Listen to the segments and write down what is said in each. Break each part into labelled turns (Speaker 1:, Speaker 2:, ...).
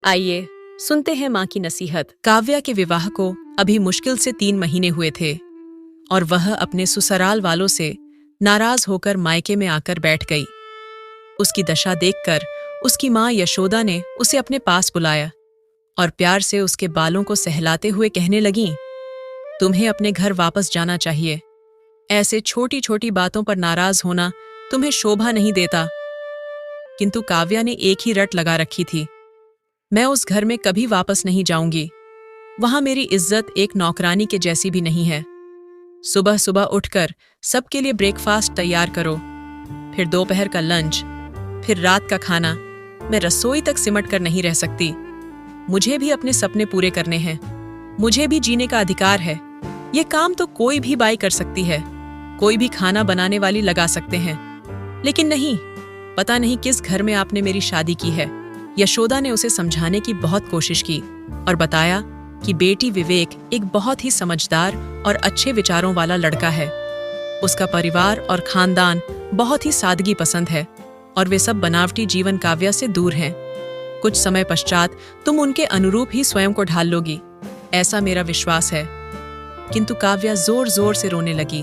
Speaker 1: आइए सुनते हैं माँ की नसीहत। काव्या के विवाह को अभी मुश्किल से 3 महीने हुए थे और वह अपने ससुराल वालों से नाराज होकर मायके में आकर बैठ गई। उसकी दशा देखकर उसकी माँ यशोदा ने उसे अपने पास बुलाया और प्यार से उसके बालों को सहलाते हुए कहने लगीं, तुम्हें अपने घर वापस जाना चाहिए। ऐसे छोटी छोटी बातों पर नाराज होना तुम्हें शोभा नहीं देता। किंतु काव्या ने एक ही रट लगा रखी थी, मैं उस घर में कभी वापस नहीं जाऊंगी। वहां मेरी इज्जत एक नौकरानी के जैसी भी नहीं है। सुबह सुबह उठकर सबके लिए ब्रेकफास्ट तैयार करो, फिर दोपहर का लंच, फिर रात का खाना। मैं रसोई तक सिमट कर नहीं रह सकती। मुझे भी अपने सपने पूरे करने हैं। मुझे भी जीने का अधिकार है। ये काम तो कोई भी बाई कर सकती है, कोई भी खाना बनाने वाली लगा सकते हैं। लेकिन नहीं, पता नहीं किस घर में आपने मेरी शादी की है। यशोदा ने उसे समझाने की बहुत कोशिश की और बताया कि बेटी विवेक एक बहुत ही समझदार और अच्छे विचारों वाला लड़का है। उसका परिवार और खानदान बहुत ही सादगी पसंद है और वे सब बनावटी जीवन काव्या से दूर हैं। कुछ समय पश्चात तुम उनके अनुरूप ही स्वयं को ढाल लोगी, ऐसा मेरा विश्वास है। किंतु काव्या जोर जोर से रोने लगी।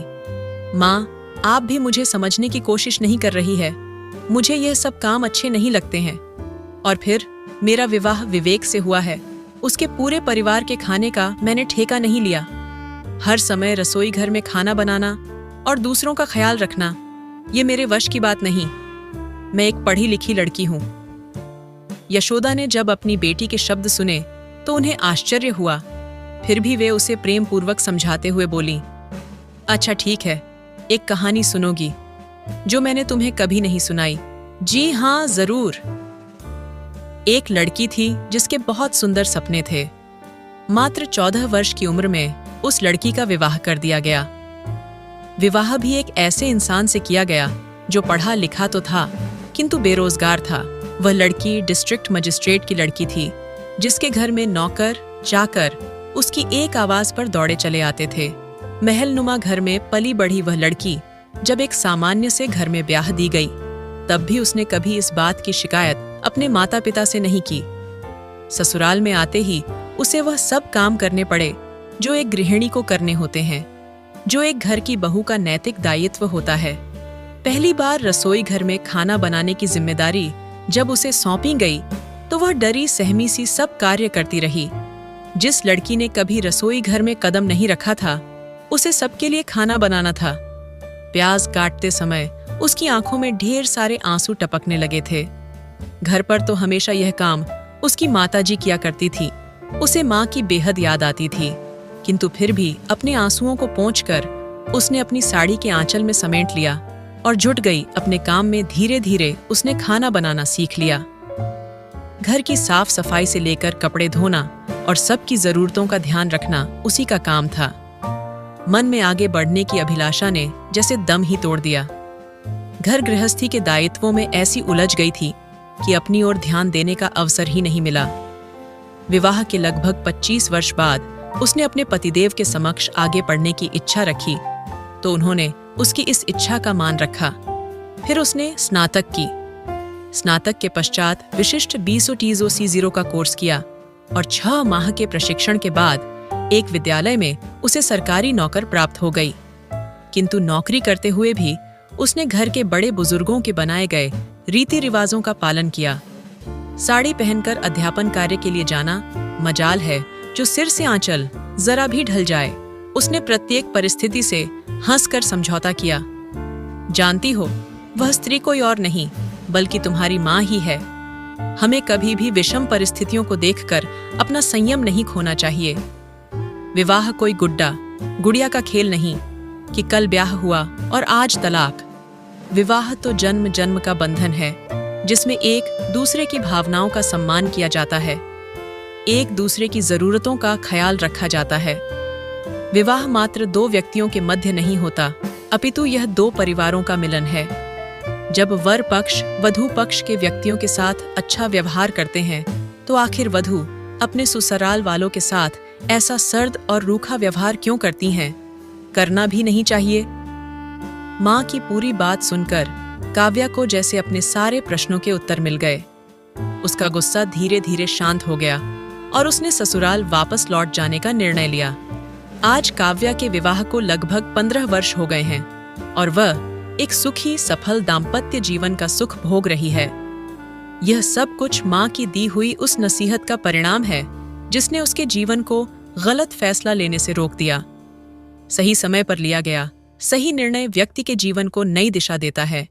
Speaker 1: माँ, आप भी मुझे समझने की कोशिश नहीं कर रही है। मुझे यह सब काम अच्छे नहीं लगते हैं। और फिर मेरा विवाह विवेक से हुआ है। उसके पूरे परिवार के खाने का मैंने ठेका नहीं लिया। हर समय रसोई घर में खाना बनाना और दूसरों का ख्याल रखना, ये मेरे वश की बात नहीं। मैं एक पढ़ी लिखी लड़की हूँ। यशोदा ने जब अपनी बेटी के शब्द सुने तो उन्हें आश्चर्य हुआ। फिर भी वे उसे प्रेम पूर्वक समझाते हुए बोली, अच्छा ठीक है, एक कहानी सुनोगी जो मैंने तुम्हें कभी नहीं सुनाई? जी हाँ, जरूर। एक लड़की थी जिसके बहुत सुंदर सपने थे। मात्र 14 वर्ष की उम्र में उस लड़की का विवाह कर दिया गया। विवाह भी एक ऐसे इंसान से किया गया जो पढ़ा लिखा तो था किंतु बेरोजगार था। वह लड़की डिस्ट्रिक्ट मजिस्ट्रेट की लड़की थी, जिसके घर में नौकर चाकर उसकी एक आवाज पर दौड़े चले आते थे। महलनुमा घर में पली बढ़ी वह लड़की जब एक सामान्य से घर में ब्याह दी गई, तब भी उसने कभी इस बात की शिकायत अपने माता पिता से नहीं की। ससुराल में आते ही उसे वह सब काम करने पड़े जो एक गृहिणी को करने होते हैं, जो एक घर की बहू का नैतिक दायित्व होता है। पहली बार रसोई घर में खाना बनाने की जिम्मेदारी जब उसे सौंपी गई तो वह डरी सहमी सी सब कार्य करती रही। जिस लड़की ने कभी रसोई घर में कदम नहीं रखा था, उसे सबके लिए खाना बनाना था। प्याज काटते समय उसकी आंखों में ढेर सारे आंसू टपकने लगे थे। घर पर तो हमेशा यह काम उसकी माताजी किया करती थी। उसे माँ की बेहद याद आती थी, किंतु फिर भी अपने आंसुओं को पोंछकर उसने अपनी साड़ी के आंचल में समेट लिया और जुट गई अपने काम में। धीरे धीरे उसने खाना बनाना सीख लिया। घर की साफ सफाई से लेकर कपड़े धोना और सबकी जरूरतों का ध्यान रखना उसी का काम था। मन में आगे बढ़ने की अभिलाषा ने जैसे दम ही तोड़ दिया। घर गृहस्थी के दायित्वों में ऐसी उलझ गई थी कि अपनी ओर ध्यान देने का अवसर ही नहीं मिला। विवाह के लगभग 25 वर्ष बाद उसने अपने पतिदेव के समक्ष आगे बढ़ने की इच्छा रखी, तो उन्होंने उसकी इस इच्छा का मान रखा। फिर उसने स्नातक की। स्नातक के पश्चात विशिष्ट BSO-TSO-C0 का कोर्स किया और 6 माह के प्रशिक्षण के बाद एक विद्यालय में उसे सरकारी नौकर प्राप्त हो गई। किंतु नौकरी करते हुए भी उसने घर के बड़े बुजुर्गों के बनाए गए रीति रिवाजों का पालन किया। साड़ी पहनकर अध्यापन कार्य के लिए जाना मजाल है जो सिर से आंचल जरा भी ढल जाए। उसने प्रत्येक परिस्थिति से हंसकर समझौता किया। जानती हो, वह स्त्री कोई और नहीं बल्कि तुम्हारी माँ ही है। हमें कभी भी विषम परिस्थितियों को देखकर अपना संयम नहीं खोना चाहिए। विवाह कोई गुड़िया का खेल नहीं कि कल ब्याह हुआ और आज तलाक। विवाह तो जन्म जन्म का बंधन है, जिसमें एक दूसरे की भावनाओं का सम्मान किया जाता है, एक दूसरे की जरूरतों का ख्याल रखा जाता है। विवाह मात्र 2 व्यक्तियों के मध्य नहीं होता, अपितु यह 2 परिवारों का मिलन है। जब वर पक्ष वधू पक्ष के व्यक्तियों के साथ अच्छा व्यवहार करते हैं, तो आखिर वधू अपने ससुराल वालों के साथ ऐसा सर्द और रूखा व्यवहार क्यों करती हैं? करना भी नहीं चाहिए। माँ की पूरी बात सुनकर काव्या को जैसे अपने सारे प्रश्नों के उत्तर मिल गए। उसका गुस्सा धीरे धीरे शांत हो गया और उसने ससुराल वापस लौट जाने का निर्णय लिया। आज काव्या के विवाह को लगभग 15 वर्ष हो गए हैं और वह एक सुखी सफल दाम्पत्य जीवन का सुख भोग रही है। यह सब कुछ माँ की दी हुई उस नसीहत का परिणाम है जिसने उसके जीवन को गलत फैसला लेने से रोक दिया। सही समय पर लिया गया सही निर्णय व्यक्ति के जीवन को नई दिशा देता है।